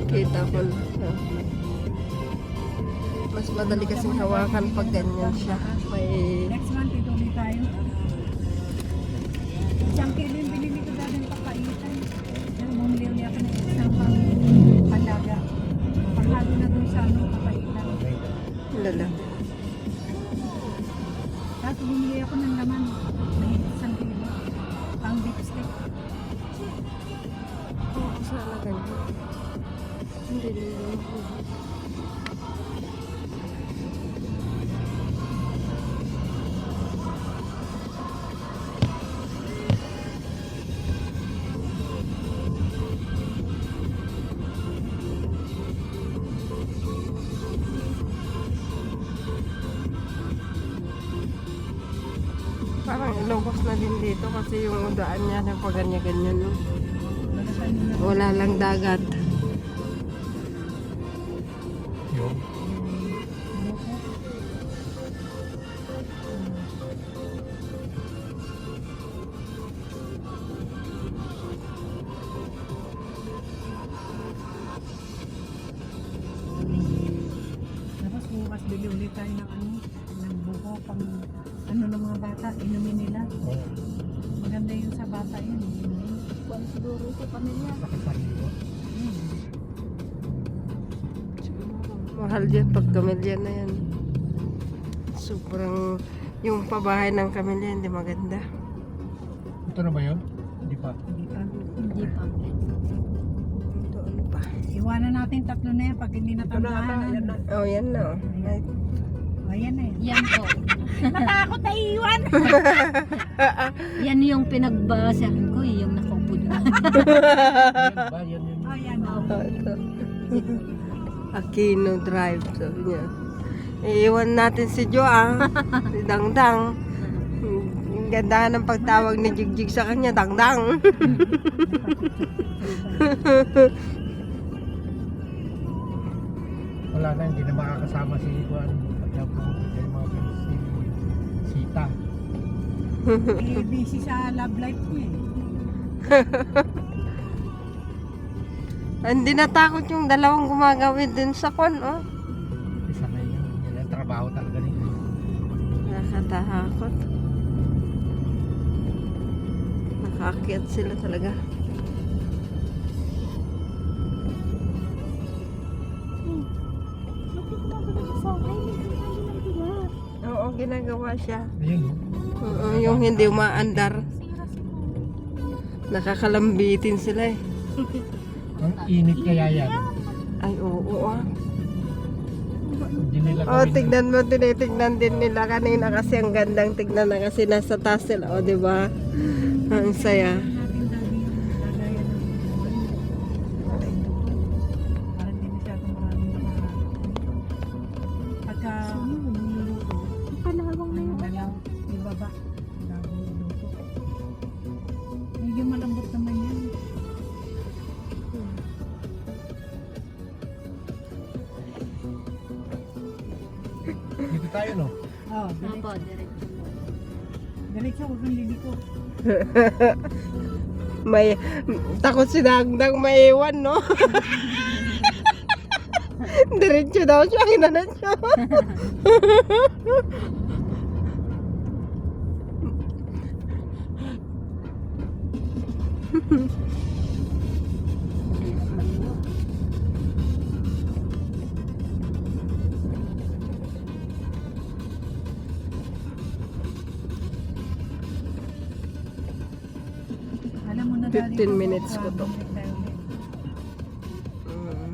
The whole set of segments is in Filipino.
Kita ko na. Mas madali kasing hawakan pag ganyan siya. May... Next month, ituloy tayo. Isang kilo yung binili ko dahil papaitan. Bumili ulit ako ng isang palaga. Paghalo na doon sa papaitan. Lala. Tapos bumili ako ng laman. May isang kilo. Pang beef steak. Oo, sana ganyan. Hindi naman. Parang ilogos na din dito kasi yung daan niya ng paganya-ganyan. No? Wala lang dagat. Yung Tapos bukas bili ulit tayo ng ng buko pang ng mga bata, inumin nila. Maganda yun sa bata yun. Kung siguro sa pamilya. Mahal dyan pag kamilya na yan. Sobrang yung pabahay ng kamilya hindi maganda. ito na ba yun? Hindi pa. Hindi pa. Hindi pa. Doon pa. Iwanan natin tatlo na yan pag hindi natandaan. Oh, yan na. Ay, Ayan na yun. Yan po. Natakot na iwan! Yan yung pinagbasahan ko, yung nakaupo doon. Yan ba? Yan yun. Ayan na. ito. Aquino Drive, sabi niya. Iiwan natin si Jo, si Dangdang. Ang ganda ng pagtawag ni Jigjig sa kanya, Dangdang. Wala na, hindi na makakasama si Juan. Yung mga si Sita. Busy sa love life niya eh. Hindi natakot yung dalawang gumagawin din sa kon, oh. Isa na yun. Yan ang trabaho talaga nila. Nakakatakot. Nakaakyat sila talaga. Oo, ginagawa siya. Ayun. Oo, yung hindi umaandar. Nakakalambitin sila eh. Ang init kaya yan. Ay, oo, Hindi nila Oh, gawin. tignan mo, tinitignan din nila kanina kasi ang gandang tignan na kasi nasa taas sila, o, di ba? Ang saya. Natin dali yung lagayan ng para hindi masyadong maraming pagka niluluto Panalawang na yun. dalaw ibaba bago luto medyo malambot naman yan. Dito tayo, no? Oh, Opo, diretso po. diretso huwag kang liliko. May, takot si Dangdang maiwan, no? Diretso daw siya, hinanat siya. Alam mo na 15 minutes ko to. bumalik tayo ulit.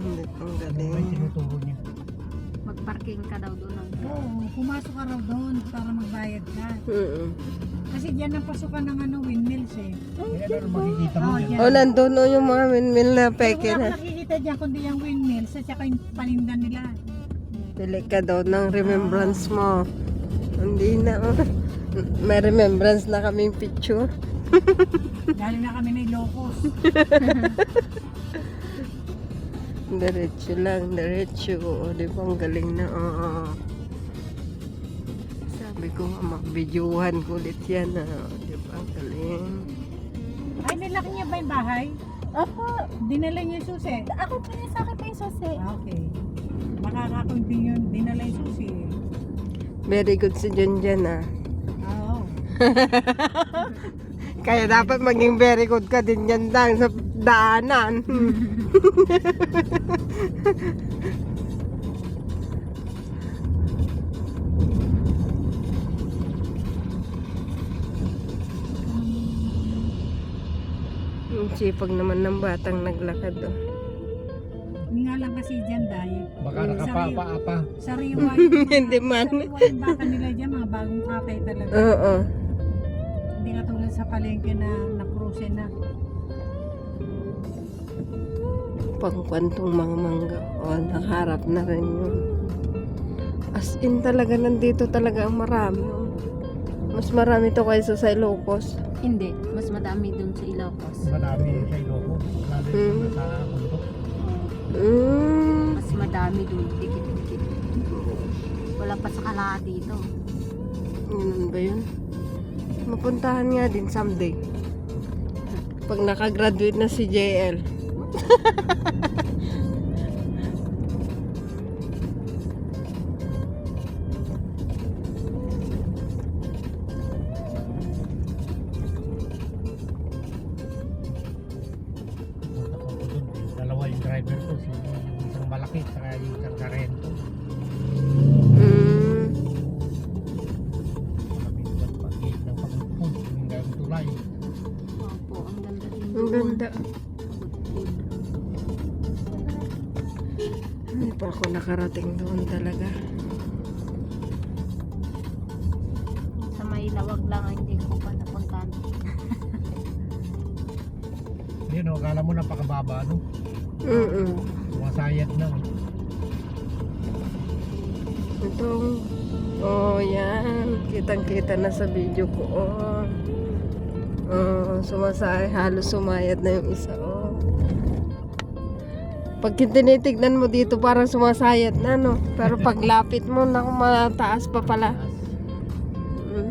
Hindi pang May galing. tinuturo niya. Magparking ka daw doon. Oo, pumasok ka raw doon para magbayad ka. Mm. Kasi diyan ang pasukan ng windmills eh. Kaya ano makikita mo Oh, yan. yan. O, nandun o yung mga windmill na peke Wala na. akong nakikita dyan kundi yung windmills at saka yung paninda nila. Pili ka daw ng remembrance mo. Hindi na, oh. May remembrance na kaming picture. Dahil na kami na Ilocos. Diretso lang, diretso. O, di ba ang galing na, oo. Sabi ko nga, mag-videohan ko ulit yan, di ba ang galing. Ay, nilaki niya ba yung bahay? Opo. Dinala niya yung susi. Ako pa sa akin pa yung susi. Okay. Makakakon din yun. Dinala yung susi. Very good si Junjan ah. Oo. Kaya dapat maging very good ka din yan dang sa daanan. Ang sipag naman ng batang naglakad oh. Hindi nga lang kasi dyan dahil Baka nakapapa-apa. sariwa yung Hindi man. sariwa yung baka nila dyan. Mga bagong katay talaga. Oo. Hindi katulad sa palengke na nakruse na. Pangkwantong mga mangga. O, nakaharap na rin yun. As in talaga, nandito talaga ang marami. Oh. Mas marami to kaysa sa Ilocos. Hindi. Mas madami dun sa Ilocos. Marami sa Ilocos. Lalo yung sa bundok. Mas madami dun. Dikit-dikit. Wala pa sa kalahati dito. Ganun ba yun? Mapuntahan nga din someday. Pag nakagraduate na si JL. Punta ko doon. Dalawa yung driver ko. Yung isang malaki saka yung isang karento. Mm. Maraming doon pag-iit ng pagpupun. Yung gawing tulay. Opo, ang ganda din Ang doon. ganda. Hindi pa ako nakarating doon talaga. Sa may lawag lang ang hindi ko pa napuntahan. Yun o, akala mo napakababa no? Mm-mm. Sumasayad na. Itong, oh yan, kitang-kita na sa video ko. Sumasay, halos sumayad na yung isa. Oh. Pag tinitignan mo dito, parang sumasayad na, no? Pero pag lapit mo, naku, mataas pa pala. Mm.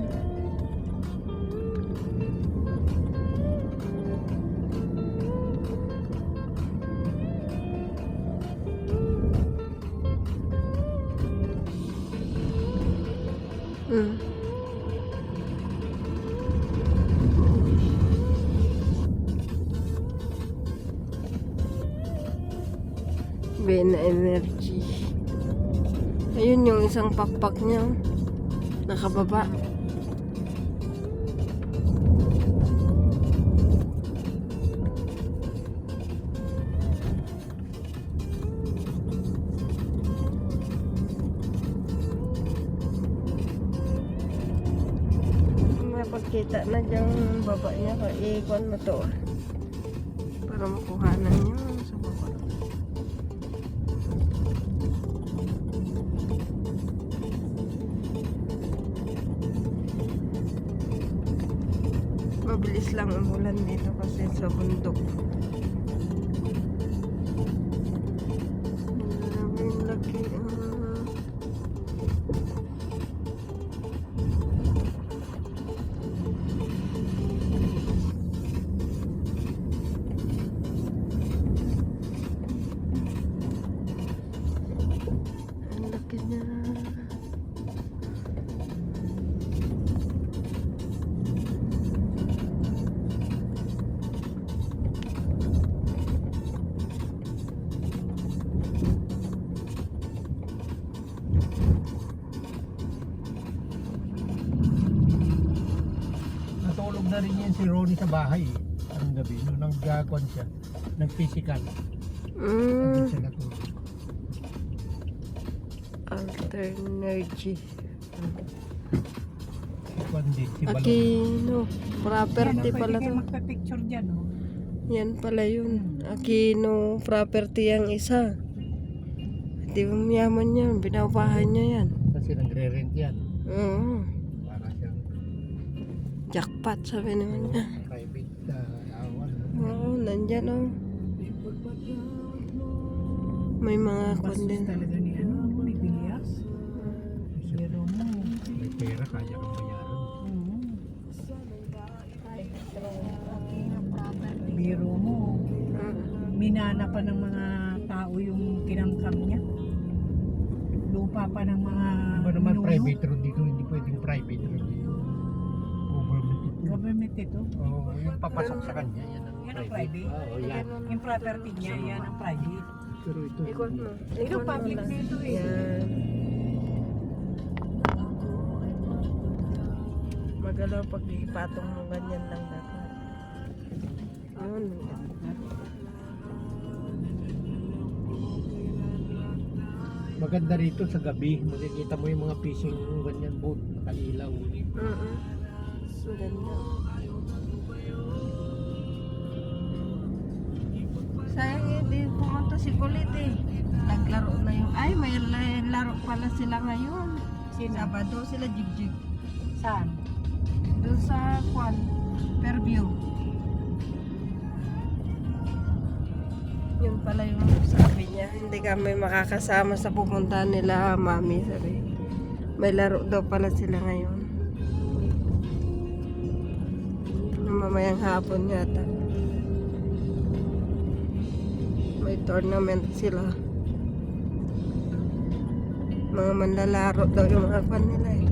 Mm. Bena Energy. Ayun yung isang pakpak niya. Oh. Nakababa. Mapagkita na dyan baba niya. Ikon mo to. Para makuhanan niya sa baba. Mabilis lang ang ulan dito kasi sa bundok. Maraming laki. Ang laki niya. Natulog na rin yan si Ronnie sa bahay. Ang gabi, no, nag-gagwan siya. Nag-physical. Hindi siya natulog. Alternergy. Si Juan din, si Balong. Aquino. Property Yan, pala pwede kayo to. magpa-picture dyan. Oh. Yan pala yun. Aquino property ang isa. Di ba mayaman yan? Binabahan niya yan. Kasi nagre-rent yan. Oo. Para siyang Jackpot sabi naman niya. private awan. Oo, nandyan oh. May mga Bastos kondens. talaga ni ni Bilias. Pero mo. May pera, kaya kang bayaran. Biro mo. minana pa ng mga tao yung tinangkam niya. Lupa pa ng mga Iba naman ninuno. private road dito, hindi pwedeng private road dito. Government ito. Government ito. Oo, yung papasok sa kanya, yan ang Yan ang private. private. Oo, yan. Yung property niya, yan ang private. Pero ito, Ikot mo. Ito public na ito eh. Yan. Magalaw pag ipatong mo ganyan lang dapat. Yun. maganda rito sa gabi. Makikita mo yung mga fishing ganyan boat, nakalilaw. So, ganda. Sayang hindi pumunta si Kulit eh. Naglaro na yung... Ay, may laro pala sila ngayon. Sabado sila jigjig. Saan? Doon sa Kwan, Fairview. Yun pala yung sabi niya. Hindi kami makakasama sa pupuntahan nila, mami. Sabi. May laro daw pala sila ngayon. Mamayang hapon yata. May tournament sila. Mga manlalaro daw yung mga fan nila eh.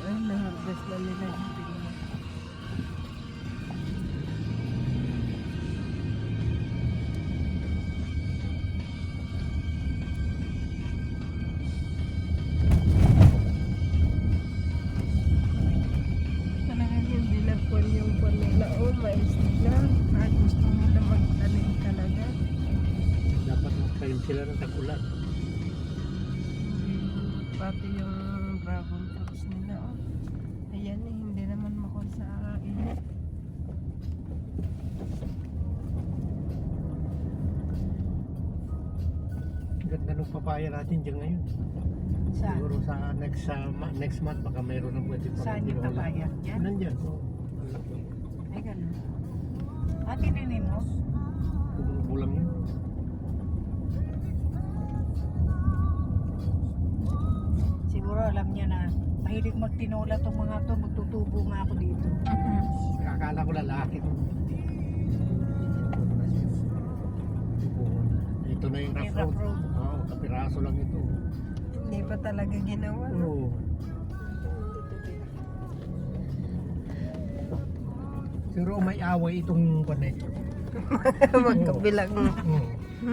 Ay, na-harvest na nila yung pinya. Talagang hindi lang po yung po nila. Oh, mais nila. At gusto nila magtanim talaga. Dapat magtanim sila ng tag-ulan. Pati yung dragon fruits nila. Oh. Ayan eh, hindi naman makon sa init. Ganda ng papaya natin dyan ngayon. Saan? Siguro sa next month baka mayroon na pwede pa. Saan yung papaya? Yan? Nandyan. Oh. Ay, ganun. Tinin mo? Bumubulang yun. Siguro alam niya na mahilig magtinola tong mga to, magtutubo nga ako dito. Akala ko lalaki to. Ito na yung Yung rough rough road. road. Oo, kapiraso lang ito. Hindi pa talaga ginawa. No? Oo. Pero may away itong panay. Magkabilang. Oo.